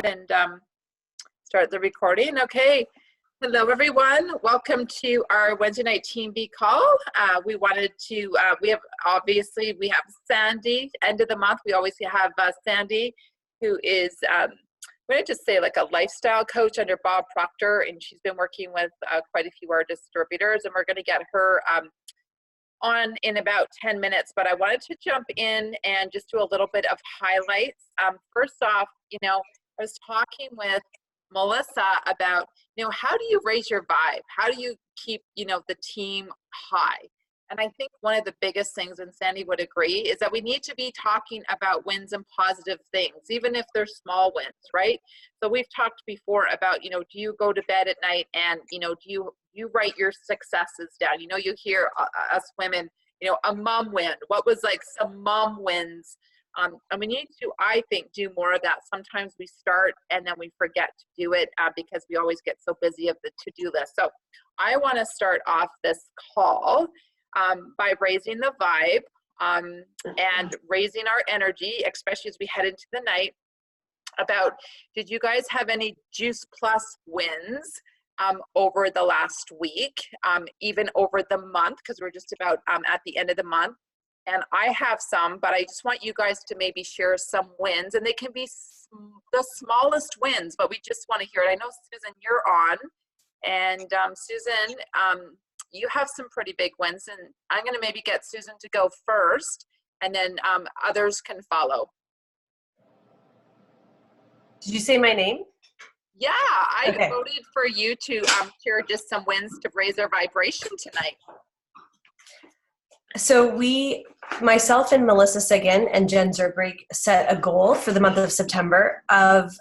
and start the recording. Okay. Hello, everyone. Welcome to our Wednesday night Team B call. We wanted to, we have Sandy, end of the month. We always have Sandy, who is, I'm going to just say like a lifestyle coach under Bob Proctor, and she's been working with quite a few our distributors, and we're going to get her on in about 10 minutes, but I wanted to jump in and just do a little bit of highlights. First off, I was talking with Melissa about, how do you raise your vibe? How do you keep, the team high? And I think one of the biggest things, and Sandy would agree, is that we need to be talking about wins and positive things, even if they're small wins, right? So we've talked before about, do you go to bed at night and, do you write your successes down? You hear us women, a mom win. What was like some mom wins? And we need to, I think, do more of that. Sometimes we start and then we forget to do it because we always get so busy of the to-do list. So I want to start off this call by raising the vibe and raising our energy, especially as we head into the night, about, did you guys have any Juice Plus wins over the last week, even over the month, because we're just about at the end of the month. And I have some, but I just want you guys to maybe share some wins, and they can be the smallest wins, but we just want to hear it. I know, Susan, you're on, and Susan, you have some pretty big wins, and I'm going to maybe get Susan to go first, and then others can follow. Did you say my name? Yeah, I voted for you to share just some wins to raise our vibration tonight. So myself and Melissa Seguin and Jen Zerbrink set a goal for the month of September of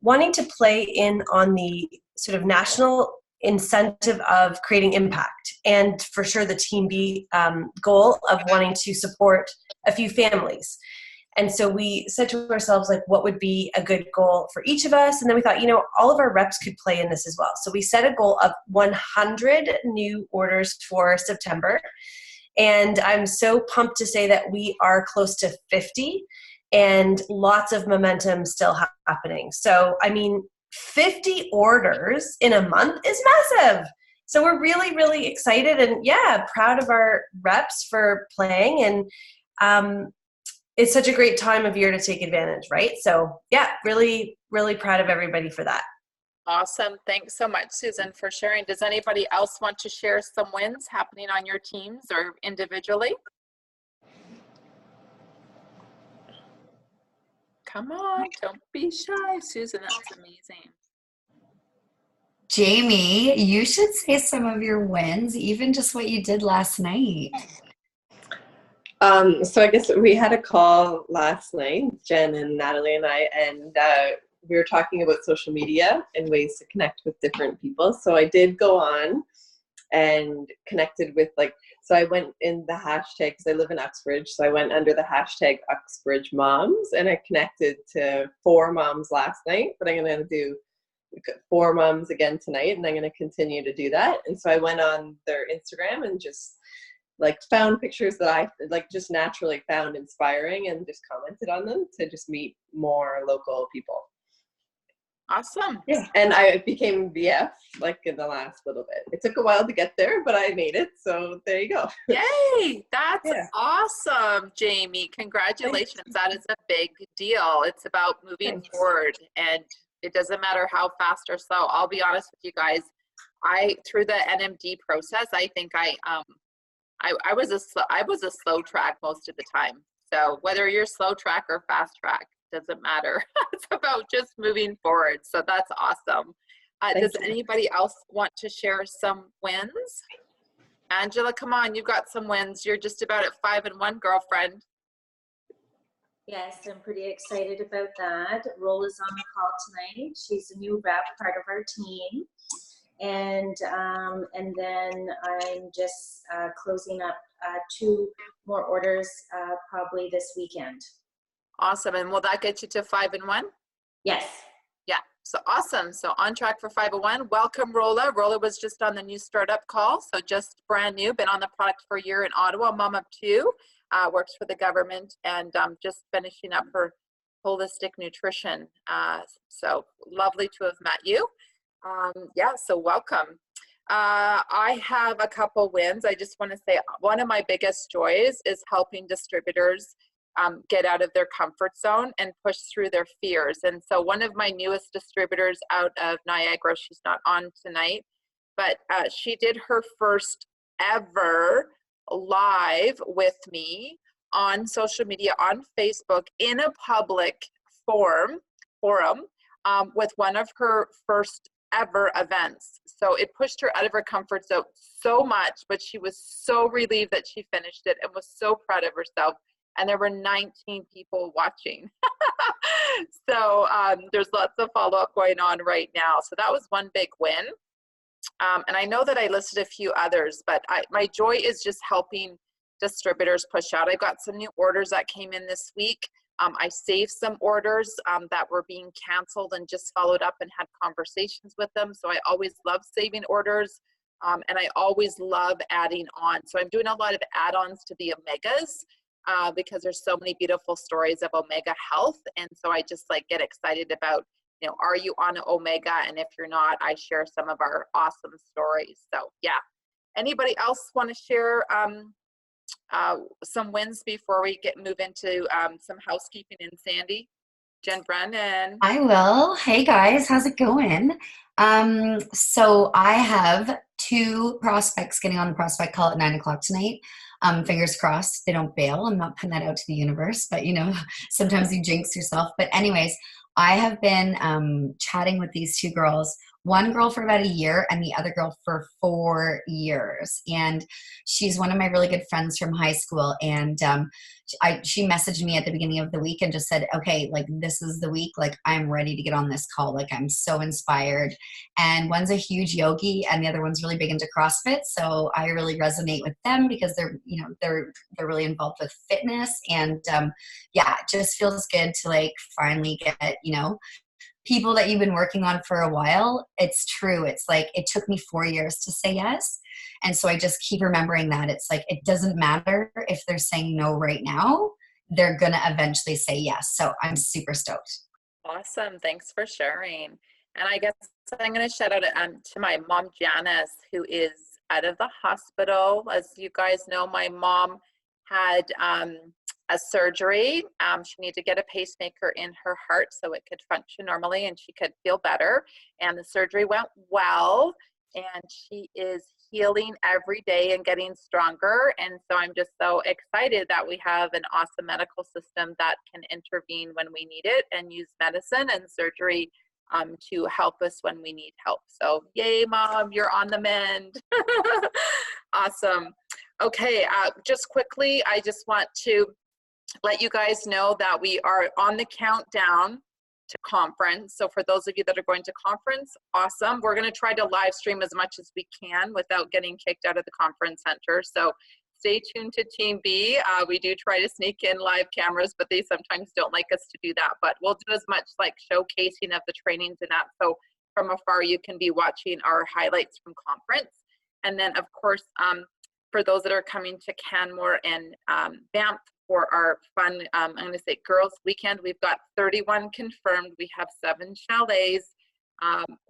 wanting to play in on the sort of national incentive of creating impact, and for sure the Team B goal of wanting to support a few families. And so we said to ourselves, like, what would be a good goal for each of us? And then we thought, all of our reps could play in this as well. So we set a goal of 100 new orders for September. And I'm so pumped to say that we are close to 50 and lots of momentum still happening. So, 50 orders in a month is massive. So we're really, really excited and proud of our reps for playing. And it's such a great time of year to take advantage, right? So really, really proud of everybody for that. Awesome. Thanks so much, Susan, for sharing. Does anybody else want to share some wins happening on your teams or individually? Come on, don't be shy, Susan. That's amazing. Jamie, you should say some of your wins, even just what you did last night. So I guess we had a call last night, Jen and Natalie and I, and we were talking about social media and ways to connect with different people. So I did go on and connected with so I went in the hashtag, because I live in Uxbridge, so I went under the hashtag Uxbridge Moms, and I connected to 4 moms last night, but I'm going to do 4 moms again tonight, and I'm going to continue to do that. And so I went on their Instagram and just found pictures that I just naturally found inspiring and just commented on them to just meet more local people. Awesome. Yeah, and I became BF in the last little bit. It took a while to get there, but I made it. So there you go. Yay! That's awesome, Jamie. Congratulations. Thanks. That is a big deal. It's about moving forward, and it doesn't matter how fast or slow. I'll be honest with you guys. Through the NMD process, I think I was a slow track most of the time. So whether you're slow track or fast track, doesn't matter. It's about just moving forward. So that's awesome. Does anybody else want to share some wins? Angela, come on, you've got some wins. You're just about at 5-1, girlfriend. Yes, I'm pretty excited about that. Rola's on the call tonight. She's a new rep, part of our team. And then I'm just closing up 2 more orders probably this weekend. Awesome. And will that get you to 5-1? Yes. Yeah. So awesome. So on track for 5-1. Welcome, Rola. Rola was just on the new startup call. So just brand new, been on the product for a year in Ottawa, mom of 2, works for the government, and just finishing up her Holistic Nutrition. So lovely to have met you. Yeah, so welcome. I have a couple wins. I just want to say one of my biggest joys is helping distributors get out of their comfort zone and push through their fears. And so one of my newest distributors out of Niagara, she's not on tonight, but she did her first ever live with me on social media, on Facebook, in a public forum with one of her first ever events. So it pushed her out of her comfort zone so much, but she was so relieved that she finished it and was so proud of herself. And there were 19 people watching. So there's lots of follow-up going on right now. So that was one big win. And I know that I listed a few others, but my joy is just helping distributors push out. I got some new orders that came in this week. I saved some orders that were being canceled and just followed up and had conversations with them. So I always love saving orders, and I always love adding on. So I'm doing a lot of add-ons to the omegas because there's so many beautiful stories of omega health. And so I just like get excited about, you know, are you on an omega? And if you're not, I share some of our awesome stories. So yeah. Anybody else want to share some wins before we move into some housekeeping in Sandy? Jen Brennan. I will. Hey guys, how's it going? So I have 2 prospects getting on the prospect call at 9 o'clock tonight. Fingers crossed they don't bail. I'm not putting that out to the universe, but you know, sometimes you jinx yourself. But anyways, I have been chatting with these 2 girls, one girl for about a year and the other girl for 4 years. And she's one of my really good friends from high school. And she messaged me at the beginning of the week and just said, okay, like this is the week, like I'm ready to get on this call. Like I'm so inspired. And one's a huge yogi and the other one's really big into CrossFit. So I really resonate with them because they're, you know, they're really involved with fitness. And yeah, it just feels good to like finally get, you know, people that you've been working on for a while. It's true. It's like, it took me 4 years to say yes. And so I just keep remembering that it's like, it doesn't matter if they're saying no right now, they're going to eventually say yes. So I'm super stoked. Awesome. Thanks for sharing. And I guess I'm going to shout out to my mom, Janice, who is out of the hospital. As you guys know, my mom had a surgery. She needed to get a pacemaker in her heart so it could function normally and she could feel better. And the surgery went well, and she is healing every day and getting stronger. And so I'm just so excited that we have an awesome medical system that can intervene when we need it and use medicine and surgery to help us when we need help. So yay, Mom, you're on the mend. Awesome. Okay, just quickly, I just want to let you guys know that we are on the countdown to conference. So for those of you that are going to conference, awesome. We're going to try to live stream as much as we can without getting kicked out of the conference center. So stay tuned to Team B. We do try to sneak in live cameras, but they sometimes don't like us to do that. But we'll do as much like showcasing of the trainings and that. So from afar, you can be watching our highlights from conference. And then of course, for those that are coming to Canmore and Banff for our fun, I'm going to say girls weekend, we've got 31 confirmed. We have 7 chalets.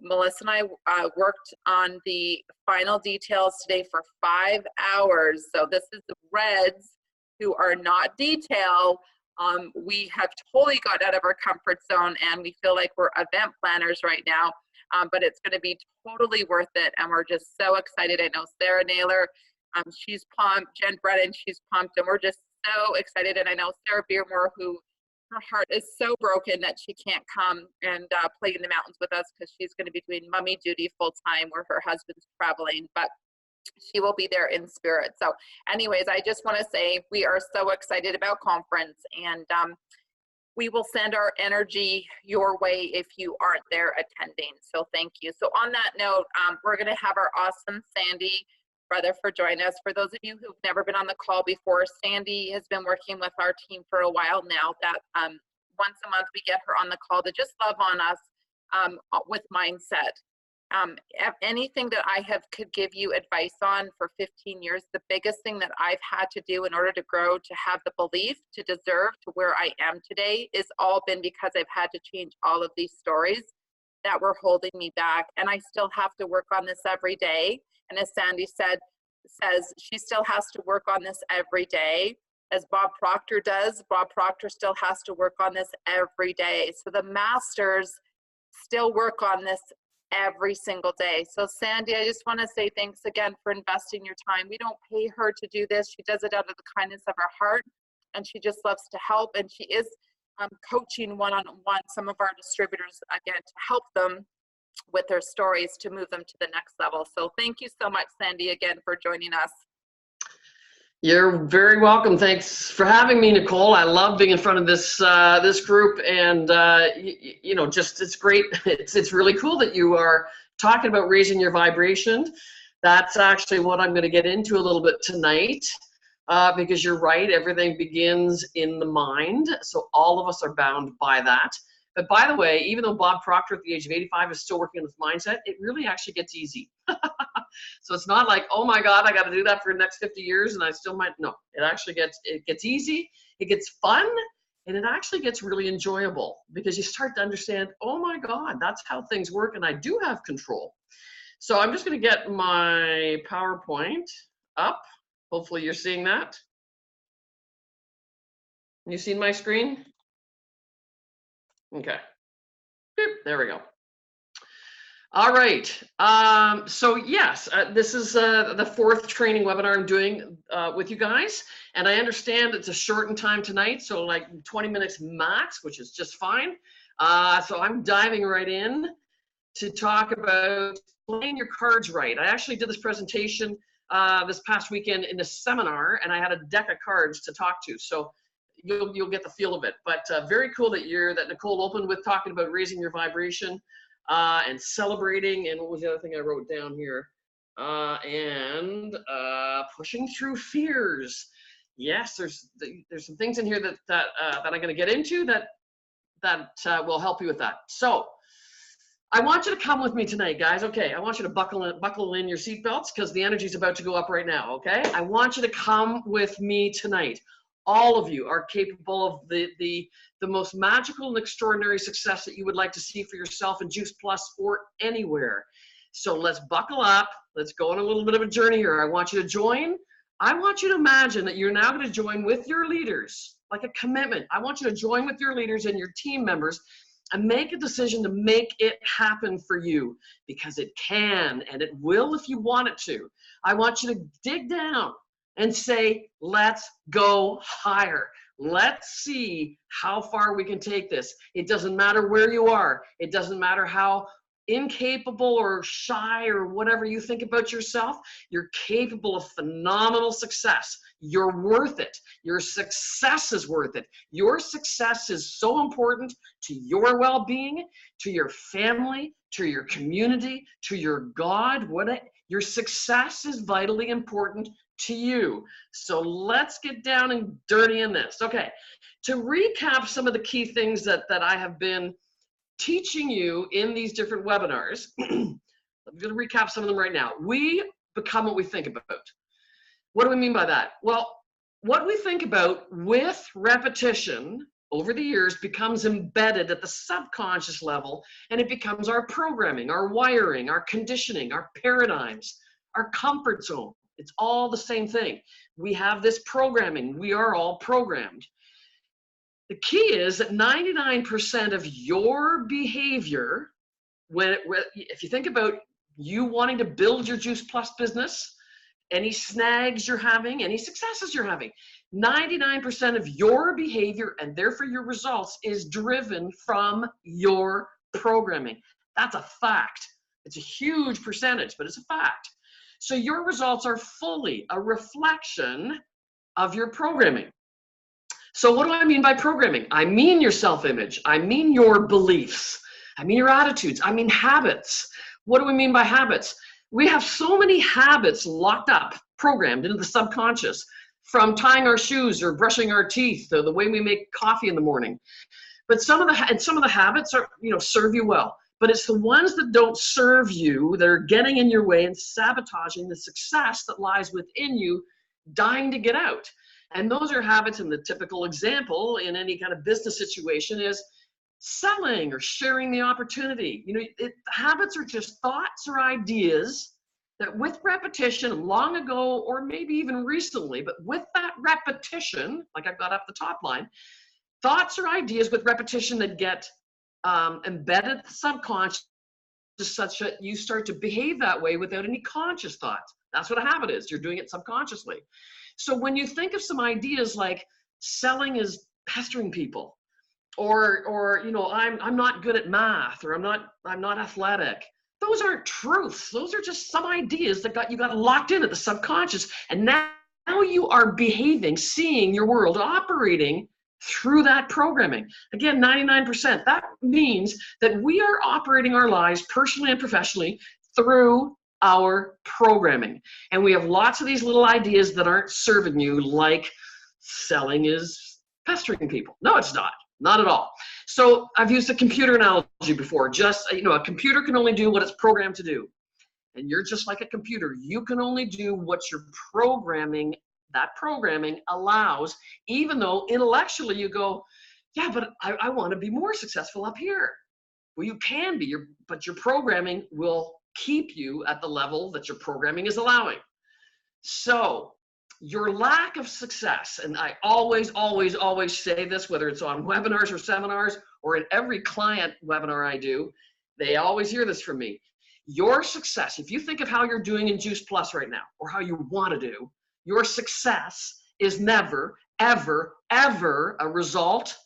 Melissa and I worked on the final details today for 5 hours. So this is the Reds who are not detail. We have totally got out of our comfort zone and we feel like we're event planners right now, but it's going to be totally worth it. And we're just so excited. I know Sarah Naylor, she's pumped, Jen Brennan, she's pumped, and we're just so excited. And I know Sarah Beermore, who her heart is so broken that she can't come and play in the mountains with us because she's going to be doing mummy duty full time where her husband's traveling, but she will be there in spirit. So anyways, I just want to say we are so excited about conference, and we will send our energy your way if you aren't there attending. So thank you. So on that note, we're going to have our awesome Sandy Rutherford join us. For those of you who've never been on the call before, Sandy has been working with our team for a while now, that once a month we get her on the call to just love on us with mindset. Anything that I could give you advice on for 15 years, the biggest thing that I've had to do in order to grow, to have the belief, to deserve to where I am today, is all been because I've had to change all of these stories that were holding me back. And I still have to work on this every day. And as Sandy says she still has to work on this every day. As Bob Proctor does, Bob Proctor still has to work on this every day. So the masters still work on this every single day. So Sandy, I just want to say thanks again for investing your time. We don't pay her to do this. She does it out of the kindness of her heart, and she just loves to help. And she is coaching one-on-one some of our distributors, again, to help them with their stories to move them to the next level. So thank you so much, Sandy, again, for joining us. You're very welcome. Thanks for having me, Nicole. I love being in front of this this group, and you know, just it's great. It's really cool that you are talking about raising your vibration. That's actually what I'm going to get into a little bit tonight, because you're right. Everything begins in the mind, so all of us are bound by that. But by the way, even though Bob Proctor at the age of 85 is still working on his mindset, it really actually gets easy. So it's not like, oh my God, I got to do that for the next 50 years and I still might. No, it actually gets easy, it gets fun, and it actually gets really enjoyable, because you start to understand, oh my God, that's how things work, and I do have control. So I'm just going to get my PowerPoint up. Hopefully you're seeing that. You seen my screen? Okay. Boop, there we go. All right. So yes, this is the fourth training webinar I'm doing with you guys, and I understand it's a shortened time tonight, so like 20 minutes max, which is just fine. So I'm diving right in to talk about playing your cards right. I actually did this presentation this past weekend in a seminar, and I had a deck of cards to talk to. So you'll get the feel of it. But very cool that Nicole opened with talking about raising your vibration. And celebrating, and what was the other thing I wrote down here? And pushing through fears. Yes, there's some things in here that I'm going to get into that will help you with that. So I want you to come with me tonight, guys. Okay, I want you to buckle in your seatbelts, because the energy's about to go up right now. Okay, I want you to come with me tonight. All of you are capable of the most magical and extraordinary success that you would like to see for yourself in Juice Plus or anywhere. So let's buckle up. Let's go on a little bit of a journey here. I want you to join. I want you to imagine that you're now going to join with your leaders, like a commitment. I want you to join with your leaders and your team members and make a decision to make it happen for you, because it can and it will if you want it to. I want you to dig down and say, let's go higher. Let's see how far we can take this. It doesn't matter where you are. It doesn't matter how incapable or shy or whatever you think about yourself. You're capable of phenomenal success. You're worth it. Your success is worth it. Your success is so important to your well-being, to your family, to your community, to your God. Your success is vitally important to you. So let's get down and dirty in this. Okay, to recap some of the key things that I have been teaching you in these different webinars, I'm going to recap some of them right now. We become what we think about. What do we mean by that? Well, what we think about with repetition over the years becomes embedded at the subconscious level, and it becomes our programming, our wiring, our conditioning, our paradigms, our comfort zone. It's all the same thing. We have this programming. We are all programmed. The key is that 99% of your behavior, if you think about you wanting to build your Juice Plus business, any snags you're having, any successes you're having, 99% of your behavior and therefore your results is driven from your programming. That's a fact. It's a huge percentage, but it's a fact. So your results are fully a reflection of your programming. So what do I mean by programming? I mean your self-image. I mean your beliefs. I mean your attitudes. I mean habits. What do we mean by habits? We have so many habits locked up, programmed into the subconscious, from tying our shoes or brushing our teeth to the way we make coffee in the morning. But some of the habits are, serve you well. but it's the ones that don't serve you, that are getting in your way and sabotaging the success that lies within you, dying to get out. And those are habits, and the typical example in any kind of business situation is selling or sharing the opportunity. You know, habits are just thoughts or ideas that with repetition, long ago or maybe even recently, but with that repetition, like I've got up the top line, thoughts or ideas with repetition that get embedded in the subconscious such that you start to behave that way without any conscious thought. That's what a habit is. You're doing it subconsciously. So when you think of some ideas like selling is pestering people, or you know, I'm not good at math, or I'm not athletic. Those aren't truths. Those are just some ideas that you got locked in at the subconscious, and now you are behaving, seeing your world, operating through that programming. Again, 99%. That means that we are operating our lives personally and professionally through our programming. And we have lots of these little ideas that aren't serving you, like selling is pestering people. No, it's not. Not at all. So I've used a computer analogy before. Just, you know, a computer can only do what it's programmed to do. And you're just like a computer. You can only do what your programming, that programming allows, even though intellectually you go, yeah, but I want to be more successful up here. Well, you can be, but your programming will keep you at the level that your programming is allowing. So your lack of success, and I always say this, whether it's on webinars or seminars or in every client webinar I do, they always hear this from me. Your success, if you think of how you're doing in Juice Plus right now, or how you want to do, your success is never, ever, ever a result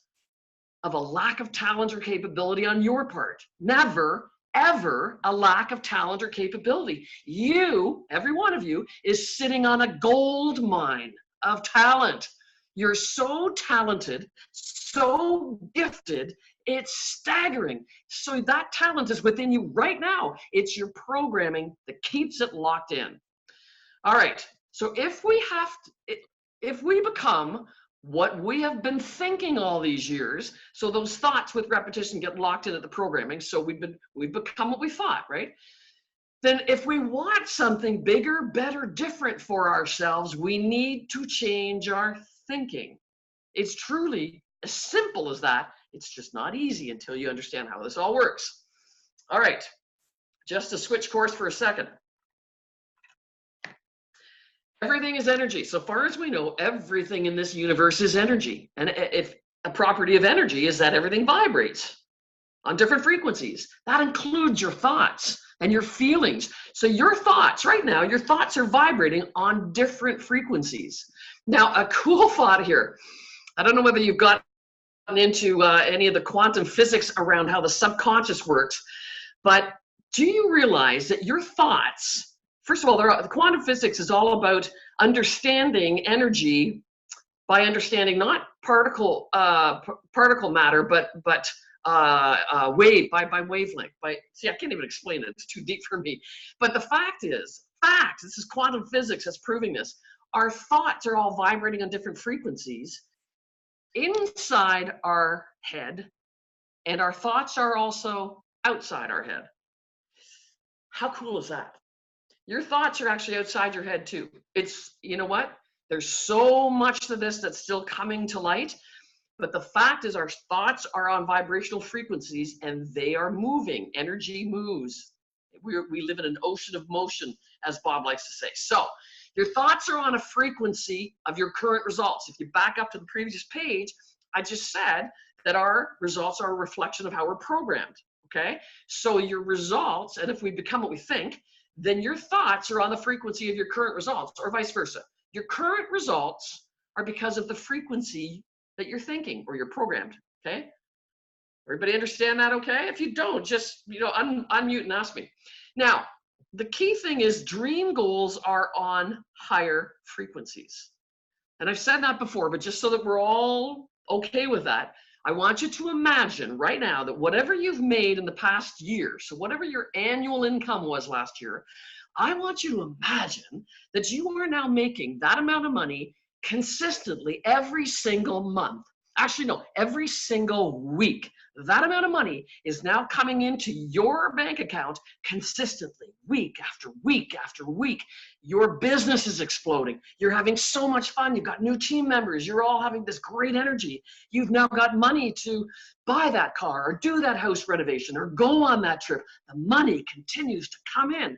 of a lack of talent or capability on your part. Never, ever a lack of talent or capability. You, every one of you, is sitting on a gold mine of talent. You're so talented, so gifted, it's staggering. So that talent is within you right now. It's your programming that keeps it locked in. All right, so if we become what we have been thinking all these years, so those thoughts with repetition get locked in at the programming, so we've become what we thought, right? Then if we want something bigger, better, different for ourselves, we need to change our thinking. It's truly as simple as that. It's just not easy until you understand how this all works. All right, just to switch course for a second. Everything is energy. So far as we know, everything in this universe is energy. And if a property of energy is that everything vibrates on different frequencies, that includes your thoughts and your feelings. So your thoughts right now, your thoughts are vibrating on different frequencies. Now, a cool thought here. I don't know whether you've gotten into any of the quantum physics around how the subconscious works, but do you realize that your thoughts, first of all, the quantum physics is all about understanding energy by understanding not particle matter, but wave by wavelength. See, I can't even explain it; it's too deep for me. But the fact is, this is quantum physics that's proving this. Our thoughts are all vibrating on different frequencies inside our head, and our thoughts are also outside our head. How cool is that? Your thoughts are actually outside your head too. It's, you know what? There's so much to this that's still coming to light, but the fact is our thoughts are on vibrational frequencies and they are moving. Energy moves. We live in an ocean of motion, as Bob likes to say. So your thoughts are on a frequency of your current results. If you back up to the previous page, I just said that our results are a reflection of how we're programmed, okay? So your results, and if we become what we think, then your thoughts are on the frequency of your current results, or vice versa. Your current results are because of the frequency that you're thinking or you're programmed, okay? Everybody understand that okay? If you don't, just, you know, unmute and ask me. Now, the key thing is dream goals are on higher frequencies. And I've said that before, but just so that we're all okay with that, I want you to imagine right now that whatever you've made in the past year, so whatever your annual income was last year, I want you to imagine that you are now making that amount of money consistently every single month. Actually, no, every single week, that amount of money is now coming into your bank account consistently, week after week after week. Your business is exploding. You're having so much fun. You've got new team members. You're all having this great energy. You've now got money to buy that car or do that house renovation or go on that trip. The money continues to come in.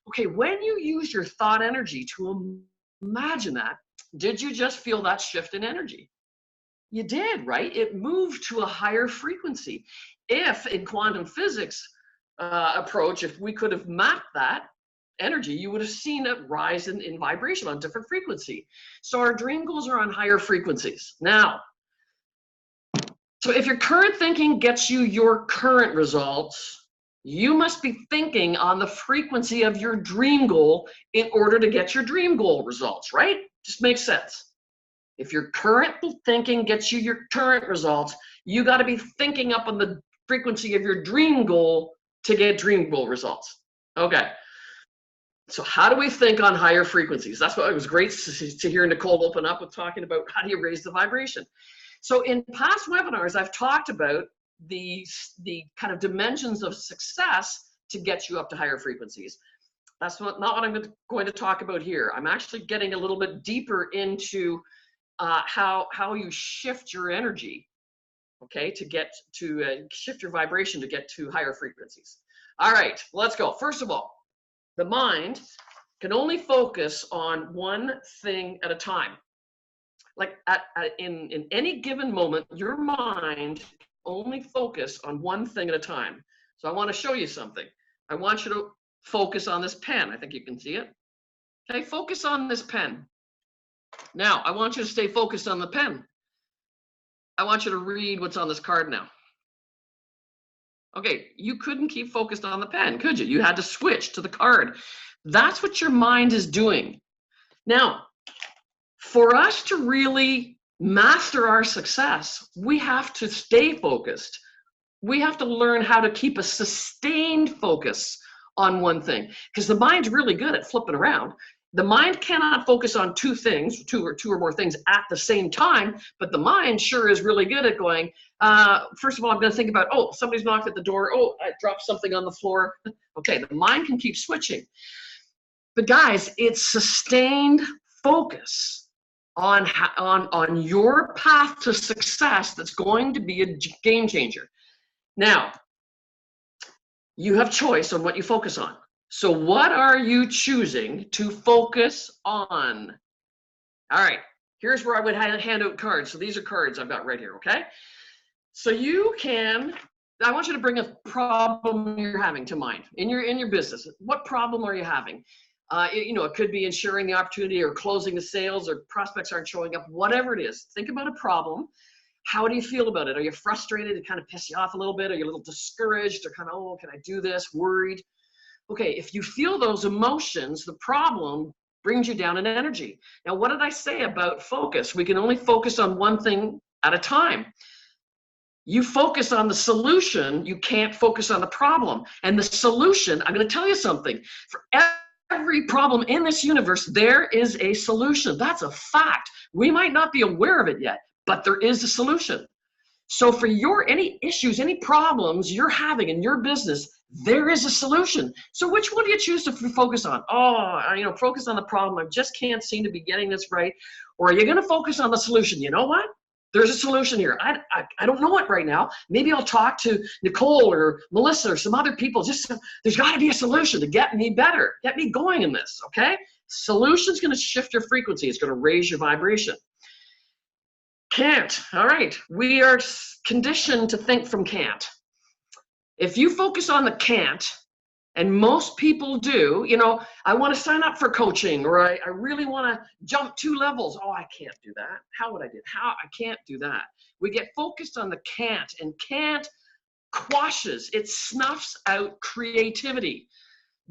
Okay, when you use your thought energy to imagine that, did you just feel that shift in energy? You did, right? It moved to a higher frequency. If in quantum physics approach, if we could have mapped that energy, you would have seen it rise in vibration on different frequency. So our dream goals are on higher frequencies. Now, so if your current thinking gets you your current results, you must be thinking on the frequency of your dream goal in order to get your dream goal results, right? Just makes sense. If your current thinking gets you your current results, you got to be thinking up on the frequency of your dream goal to get dream goal results. Okay. So how do we think on higher frequencies? That's what it was great to hear Nicole open up with talking about how do you raise the vibration. So in past webinars, I've talked about the kind of dimensions of success to get you up to higher frequencies. That's not what I'm going to talk about here. I'm actually getting a little bit deeper into how you shift your energy, okay, to get to shift your vibration to get to higher frequencies. All right, let's go. First of all, the mind can only focus on one thing at a time. Like in any given moment, your mind can only focus on one thing at a time. So I want to show you something. I want you to focus on this pen. I think you can see it. Okay, focus on this pen. Now, I want you to stay focused on the pen. I want you to read what's on this card now. Okay, you couldn't keep focused on the pen, could you? You had to switch to the card. That's what your mind is doing. Now, for us to really master our success, we have to stay focused. We have to learn how to keep a sustained focus on one thing, because the mind's really good at flipping around. The mind cannot focus on two things, two or more things at the same time, but the mind sure is really good at going, first of all, I'm going to think about, oh, somebody's knocked at the door. Oh, I dropped something on the floor. Okay, the mind can keep switching. But guys, it's sustained focus on your path to success that's going to be a game changer. Now, you have choice on what you focus on. So what are you choosing to focus on? All right, here's where I would hand out cards. So these are cards I've got right here, okay? So you can, I want you to bring a problem you're having to mind in your business. What problem are you having? It could be ensuring the opportunity or closing the sales or prospects aren't showing up, whatever it is. Think about a problem. How do you feel about it? Are you frustrated? It kind of piss you off a little bit? Are you a little discouraged or kind of, oh, can I do this? Worried? Okay, if you feel those emotions, the problem brings you down in energy. Now, what did I say about focus? We can only focus on one thing at a time. You focus on the solution, you can't focus on the problem. And the solution, I'm going to tell you something. For every problem in this universe, there is a solution. That's a fact. We might not be aware of it yet, but there is a solution. So for any issues, any problems you're having in your business, there is a solution. So which one do you choose to focus on? Oh, focus on the problem. I just can't seem to be getting this right. Or are you going to focus on the solution? You know what? There's a solution here. I don't know it right now. Maybe I'll talk to Nicole or Melissa or some other people. There's got to be a solution to get me better, get me going in this, okay? Solution's going to shift your frequency. It's going to raise your vibration. Can't. All right. We are conditioned to think from can't. If you focus on the can't, and most people do, I want to sign up for coaching, or I really want to jump 2 levels. Oh, I can't do that. How would I do? I can't do that. We get focused on the can't, and can't quashes. It snuffs out creativity.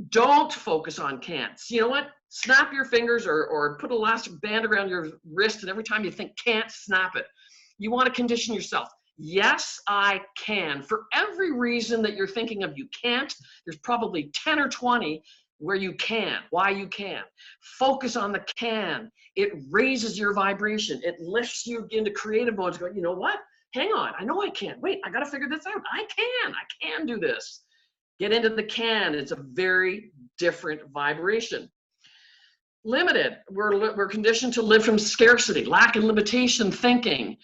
Don't focus on can'ts. You know what? Snap your fingers or put an elastic band around your wrist, and every time you think can't, snap it. You want to condition yourself. Yes, I can. For every reason that you're thinking of you can't, there's probably 10 or 20 where you can, why you can. Focus on the can. It raises your vibration. It lifts you into creative mode. Go, you know what? Hang on, I know I can. Wait, I got to figure this out. I can do this. Get into the can. It's a very different vibration. Limited, we're conditioned to live from scarcity, lack and limitation thinking.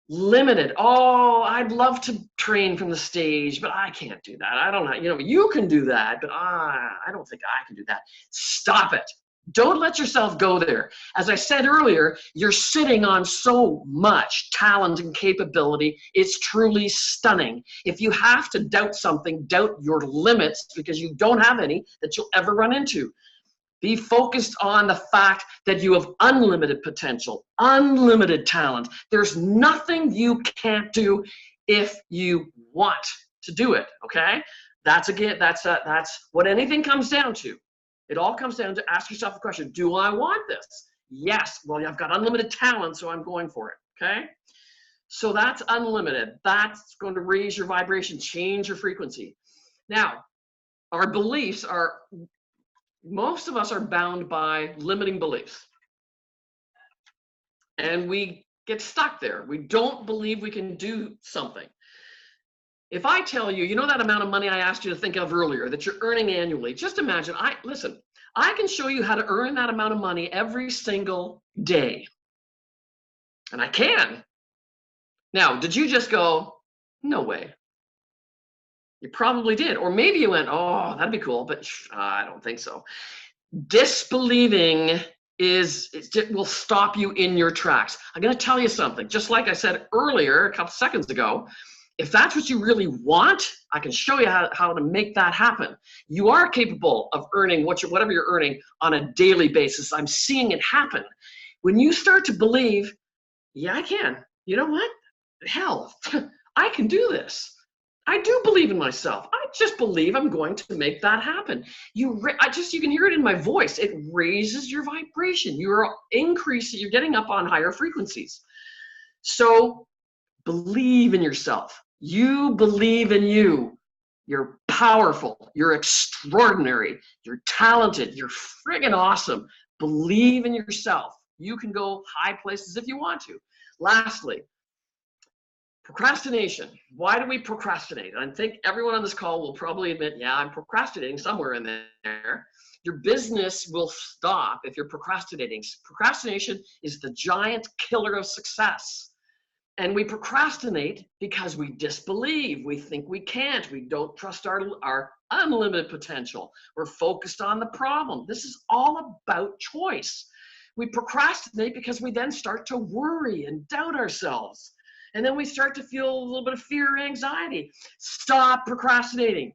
Limited, oh, I'd love to train from the stage, but I can't do that. I don't know, you know, you can do that, but I don't think I can do that. Stop it. Don't let yourself go there. As I said earlier, you're sitting on so much talent and capability. It's truly stunning. If you have to doubt something, doubt your limits, because you don't have any that you'll ever run into. Be focused on the fact that you have unlimited potential, unlimited talent. There's nothing you can't do if you want to do it, okay? That's what anything comes down to. It all comes down to ask yourself the question, do I want this? Yes, well, I've got unlimited talent, so I'm going for it, okay? So that's unlimited. That's going to raise your vibration, change your frequency. Now, our beliefs are, most of us are bound by limiting beliefs. And we get stuck there. We don't believe we can do something. If I tell you, you know that amount of money I asked you to think of earlier that you're earning annually, just imagine, listen, I can show you how to earn that amount of money every single day. And I can. Now, did you just go, no way? You probably did. Or maybe you went, oh, that'd be cool, but I don't think so. Disbelieving it will stop you in your tracks. I'm going to tell you something. Just like I said earlier, a couple seconds ago, if that's what you really want, I can show you how to make that happen. You are capable of earning whatever you're earning on a daily basis. I'm seeing it happen. When you start to believe, yeah, I can. You know what? Hell, I can do this. I do believe in myself. I just believe I'm going to make that happen. You can hear it in my voice. It raises your vibration. You're increasing, you're getting up on higher frequencies. So believe in yourself. You believe in you. You're powerful. You're extraordinary. You're talented. You're friggin' awesome. Believe in yourself. You can go high places if you want to. Lastly, procrastination. Why do we procrastinate? I think everyone on this call will probably admit, yeah, I'm procrastinating somewhere in there. Your business will stop if you're procrastinating. Procrastination is the giant killer of success. And we procrastinate because we disbelieve. We think we can't. We don't trust our unlimited potential. We're focused on the problem. This is all about choice. We procrastinate because we then start to worry and doubt ourselves. And then we start to feel a little bit of fear and anxiety. Stop procrastinating.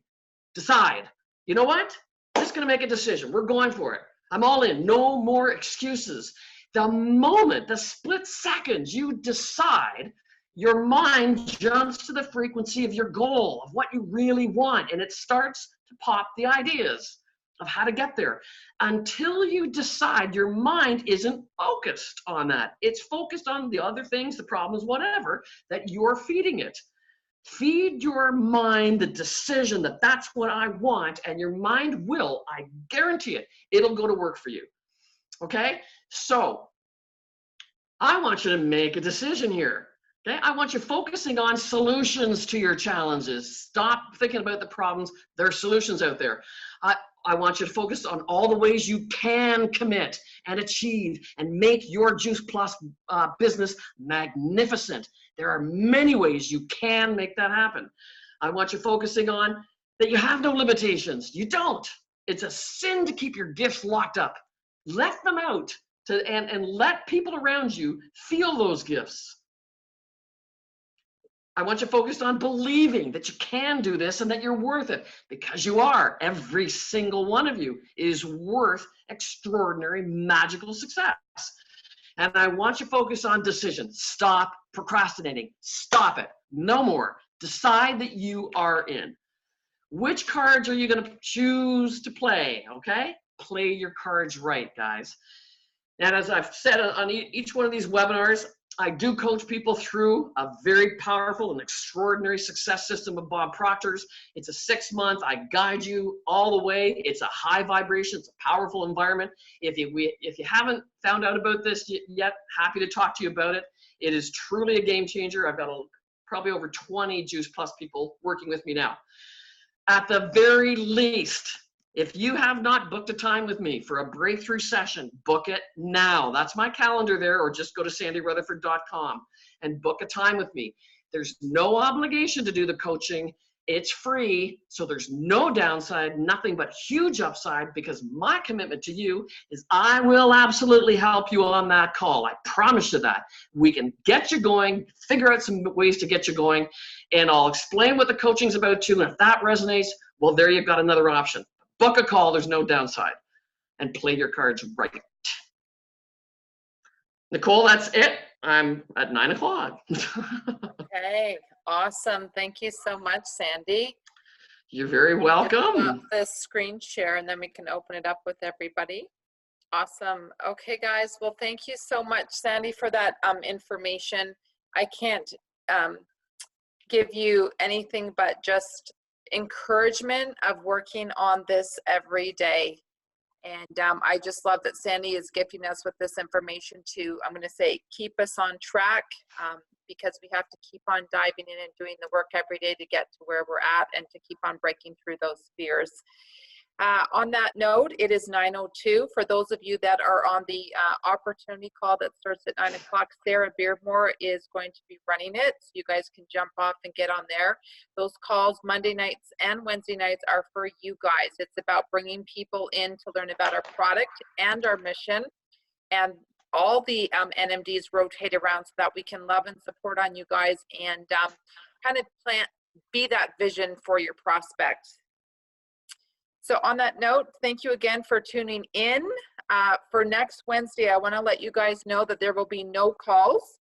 Decide. You know what? I'm just going to make a decision. We're going for it. I'm all in. No more excuses. The moment, the split second you decide, your mind jumps to the frequency of your goal, of what you really want, and it starts to pop the ideas of how to get there. Until you decide, your mind isn't focused on that. It's focused on the other things, the problems, whatever, that you're feeding it. Feed your mind the decision that that's what I want, and your mind will, I guarantee it, it'll go to work for you. Okay? So, I want you to make a decision here. Okay? I want you focusing on solutions to your challenges. Stop thinking about the problems. There are solutions out there. I want you to focus on all the ways you can commit and achieve and make your Juice Plus business magnificent. There are many ways you can make that happen. I want you focusing on that you have no limitations. You don't. It's a sin to keep your gifts locked up. Let them out and let people around you feel those gifts. I want you focused on believing that you can do this and that you're worth it, because you are. Every single one of you is worth extraordinary, magical success. And I want you focused on decision. Stop procrastinating. Stop it. No more. Decide that you are in. Which cards are you going to choose to play? Okay? Play your cards right, guys. And as I've said on each one of these webinars, I do coach people through a very powerful and extraordinary success system of Bob Proctor's. It's a 6-month. I guide you all the way. It's a high vibration. It's a powerful environment. If you haven't found out about this yet, happy to talk to you about it. It is truly a game changer. I've got probably over 20 Juice Plus people working with me now. At the very least, if you have not booked a time with me for a breakthrough session, book it now. That's my calendar there, or just go to sandyrutherford.com and book a time with me. There's no obligation to do the coaching. It's free, so there's no downside, nothing but huge upside, because my commitment to you is I will absolutely help you on that call. I promise you that. We can get you going, figure out some ways to get you going, and I'll explain what the coaching's about too, and if that resonates, well, there you've got another option. Book a call, there's no downside, and play your cards right. Nicole, that's it. I'm at 9 o'clock. Okay, awesome. Thank you so much, Sandy. You're very welcome. Stop the screen share and then we can open it up with everybody. Awesome. Okay, guys. Well, thank you so much, Sandy, for that information. I can't give you anything but just encouragement of working on this every day. And I just love that Sandy is gifting us with this information to, I'm going to say, keep us on track, because we have to keep on diving in and doing the work every day to get to where we're at and to keep on breaking through those fears. On that note, it is 9:02. For those of you that are on the opportunity call that starts at 9 o'clock, Sarah Beardmore is going to be running it. So you guys can jump off and get on there. Those calls Monday nights and Wednesday nights are for you guys. It's about bringing people in to learn about our product and our mission. And all the NMDs rotate around so that we can love and support on you guys and kind of be that vision for your prospects. So on that note, thank you again for tuning in. For next Wednesday, I want to let you guys know that there will be no calls.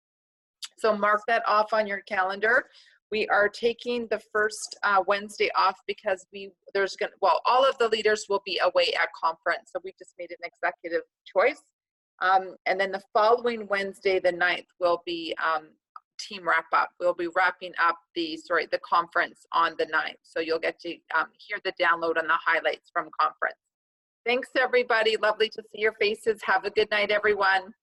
So mark that off on your calendar. We are taking the first Wednesday off because all of the leaders will be away at conference. So we just made an executive choice. And then the following Wednesday, the 9th, will be team wrap up. We'll be wrapping up the conference on the 9th. So you'll get to hear the download on the highlights from conference. Thanks everybody. Lovely to see your faces. Have a good night, everyone.